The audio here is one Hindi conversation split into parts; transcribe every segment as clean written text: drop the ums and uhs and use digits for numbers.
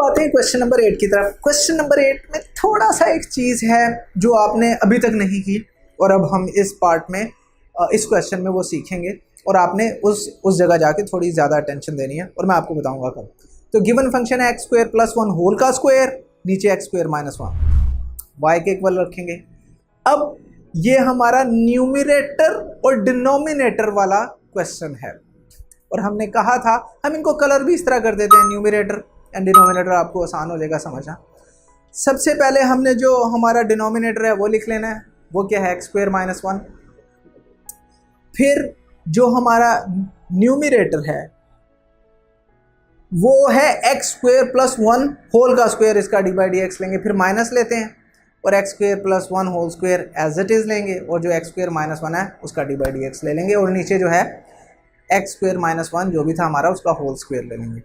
आते हैं क्वेश्चन नंबर 8 की तरफ। क्वेश्चन नंबर 8 में थोड़ा सा एक चीज़ है जो आपने अभी तक नहीं की और अब हम इस पार्ट में इस क्वेश्चन में वो सीखेंगे और आपने उस जगह जाके थोड़ी ज़्यादा अटेंशन देनी है और मैं आपको बताऊंगा कब। तो गिवन फंक्शन है एक्स स्क्वायर प्लस 1 होल का स्क्वायर, नीचे एक्स स्क्वायर माइनस 1, वाई के इक्वल रखेंगे। अब ये हमारा न्यूमरेटर और डिनोमिनेटर वाला क्वेश्चन है और हमने कहा था हम इनको कलर भी इस तरह कर देते हैं, न्यूमरेटर एंड डिनोमिनेटर, आपको आसान हो जाएगा समझना। सबसे पहले हमने जो हमारा डिनोमिनेटर है वो लिख लेना है, वो क्या है एक्स स्क्वायर माइनस 1। फिर जो हमारा न्यूमरेटर है वो है एक्स स्क्वायर प्लस 1 होल का स्क्वायर, इसका डी बाई डी एक्स लेंगे, फिर माइनस लेते हैं और x square plus 1 whole square as it is लेंगे और जो एक्स स्क्वायर माइनस 1 है उसका डी बाई डी एक्स ले लेंगे और नीचे जो है एक्स स्क्वायर माइनस 1 जो भी था हमारा उसका होल स्क्वायर ले लेंगे।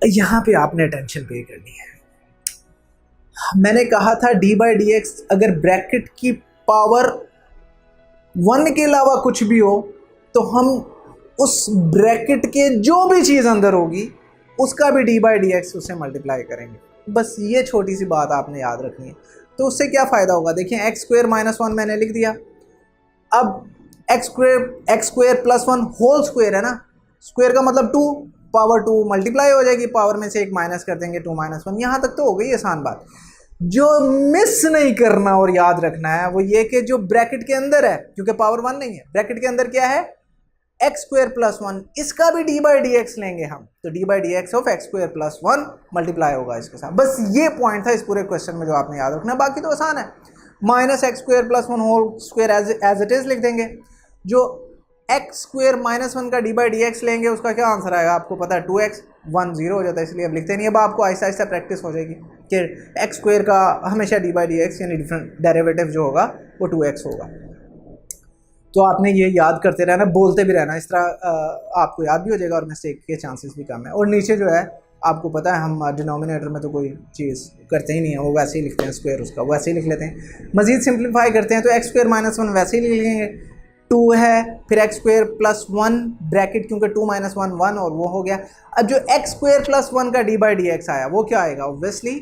यहाँ पे आपने अटेंशन पे करनी है। मैंने कहा था डी बाई डी एक्स अगर ब्रैकेट की पावर 1 के अलावा कुछ भी हो तो हम उस ब्रैकेट के जो भी चीज़ अंदर होगी उसका भी डी बाई डी एक्स उससे मल्टीप्लाई करेंगे। बस ये छोटी सी बात आपने याद रखनी है। तो उससे क्या फ़ायदा होगा, देखिए एक्स स्क्वायर माइनस 1 मैंने लिख दिया। अब x square plus 1 whole square है ना, स्क्वायर का मतलब 2, पावर 2 मल्टीप्लाई हो जाएगी, पावर में से एक माइनस कर देंगे 2 माइनस 1, यहाँ तक तो हो गई आसान बात। जो मिस नहीं करना और याद रखना है वो ये कि जो ब्रैकेट के अंदर है, क्योंकि पावर 1 नहीं है, ब्रैकेट के अंदर क्या है एक्स स्क्वायर प्लस 1, इसका भी डी बाई डी एक्स लेंगे हम, तो D by D x of x square plus 1 multiply होगा इसके साथ। बस ये पॉइंट था इस पूरे क्वेश्चन में जो आपने याद रखना है, बाकी तो आसान है। Minus x square plus 1 whole square as it is लिख देंगे। जो एक्स स्क्वायर माइनस 1 का डी बाई डी एक्स लेंगे उसका क्या आंसर आएगा, आपको पता है 2x, 1 0 हो जाता है, इसलिए अब लिखते नहीं। अब आपको आहिस्ता आहिस्ता प्रैक्टिस हो जाएगी कि एक्स स्क्वायर का हमेशा डी बाई डी एक्स यानी डिफरेंट डेरिवेटिव जो होगा वो 2x होगा। तो आपने ये याद करते रहना, बोलते भी रहना, इस तरह आपको याद भी हो जाएगा और मिस्टेक के चांसेस भी कम है। और नीचे जो है आपको पता है हम डिनोमिनेटर में तो कोई चीज़ करते ही नहीं है, वो वैसे ही लिखते हैं, स्क्वायर उसका वैसे ही लिख लेते हैं। मज़ीद सिंप्लीफाई करते हैं तो एक्स स्क्वायर माइनस 1 वैसे ही लिख लेंगे, 2 है, फिर एक्स स्क्वायर प्लस 1 ब्रैकेट क्योंकि 2 माइनस 1 1 और वो हो गया। अब जो एक्स स्क्वायर प्लस 1 का डी बाई डी एक्स आया वो क्या आएगा, ऑब्वियसली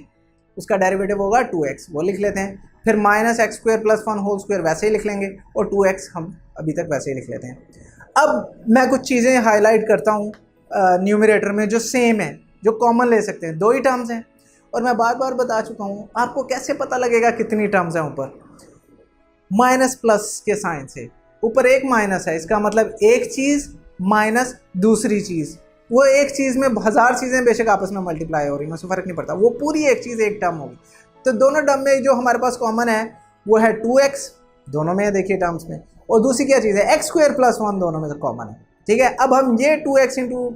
उसका डेरिवेटिव होगा 2x, वो लिख लेते हैं। फिर minus x square plus 1 whole square वैसे ही लिख लेंगे और 2x हम अभी तक वैसे ही लिख लेते हैं। अब मैं कुछ चीज़ें हाईलाइट करता हूँ न्यूमरेटर में जो सेम है, जो कॉमन ले सकते हैं। 2 ही टर्म्स हैं और मैं बार बार बता चुका हूँ, आपको कैसे पता लगेगा कितनी टर्म्स हैं। ऊपर माइनस प्लस के साइन से ऊपर एक माइनस है, इसका मतलब एक चीज़ माइनस दूसरी चीज़, वो एक चीज़ में 1000 चीज़ें बेशक आपस में मल्टीप्लाई हो रही हैं, उसमें फ़र्क नहीं पड़ता, वो पूरी एक चीज़ एक टर्म होगी। तो दोनों टर्म में जो हमारे पास कॉमन है वो है 2x, दोनों में है देखिए टर्म्स में, और दूसरी क्या चीज़ है एक्स स्क्वायर प्लस 1, दोनों में से कॉमन है। ठीक है, अब हम ये 2x into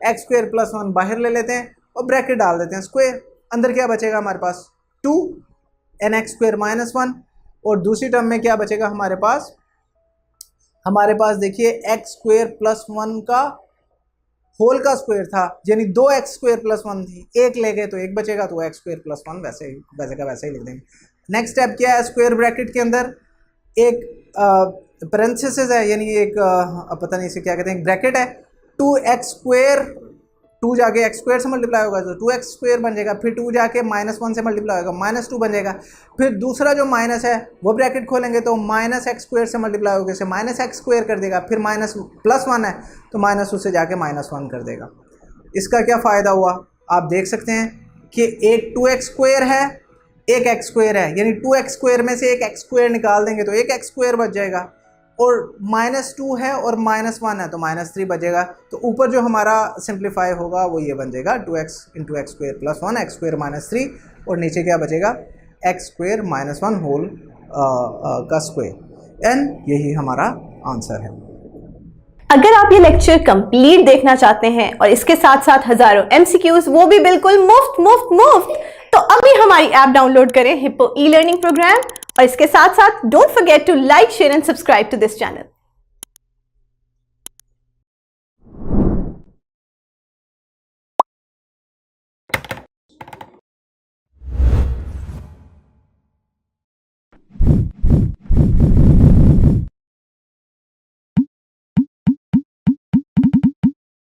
x square plus 1 बाहर ले लेते हैं और ब्रैकेट डाल देते हैं स्क्वायर, अंदर क्या बचेगा हमारे पास 2 एन एक्स स्क्वायर माइनस 1, और दूसरी टर्म में क्या बचेगा हमारे पास देखिए एक्स स्क्वायर प्लस 1 का होल का स्क्वायर था, यानी 2x स्क्वायर प्लस 1 थी, एक ले गए तो एक बचेगा, तो एक्स स्क्वायर प्लस 1 वैसे का वैसे ही लिख देंगे। नेक्स्ट स्टेप क्या है, स्क्वायर ब्रैकेट के अंदर एक पैरेंथेसिस है, यानी एक पता नहीं इसे क्या कहते हैं, ब्रैकेट है, 2x स्क्वायर, 2 जाके एक्स स्क्वायर से मल्टीप्लाई होगा तो 2x स्क्वायर बन जाएगा, फिर 2 जाके माइनस 1 से मल्टीप्लाई होगा -2 बन जाएगा, फिर दूसरा जो माइनस है वो ब्रैकेट खोलेंगे तो माइनस एक्स स्क्वायर से मल्टीप्लाई होगा, इसे माइनस एक्स स्क्वायर कर देगा, फिर माइनस प्लस 1 है तो माइनस उससे जाके -1 कर देगा। इसका क्या फ़ायदा हुआ, आप देख सकते हैं कि एक 2x स्क्वायर है, एक एक्स स्क्वायर है, यानी 2x स्क्वायर में से एक एक्स स्क्वायर निकाल देंगे तो एक एक्स स्क्वायर बच जाएगा, और -2 है और -1 है तो -3 बचेगा। तो ऊपर जो हमारा सिंप्लीफाई होगा वो ये बन जाएगा 2x into x square plus 1 x square -3, और नीचे क्या बचेगा एक्स स्क्वायर -1 होल का स्क्वायर, एंड यही हमारा आंसर है। अगर आप ये लेक्चर कंप्लीट देखना चाहते हैं और इसके साथ साथ हजारों MCQs वो भी बिल्कुल मुफ्त, तो अभी हमारी ऐप डाउनलोड करें, हिप्पो ई लर्निंग प्रोग्राम, और इसके साथ साथ don't forget to like, share and subscribe to this channel.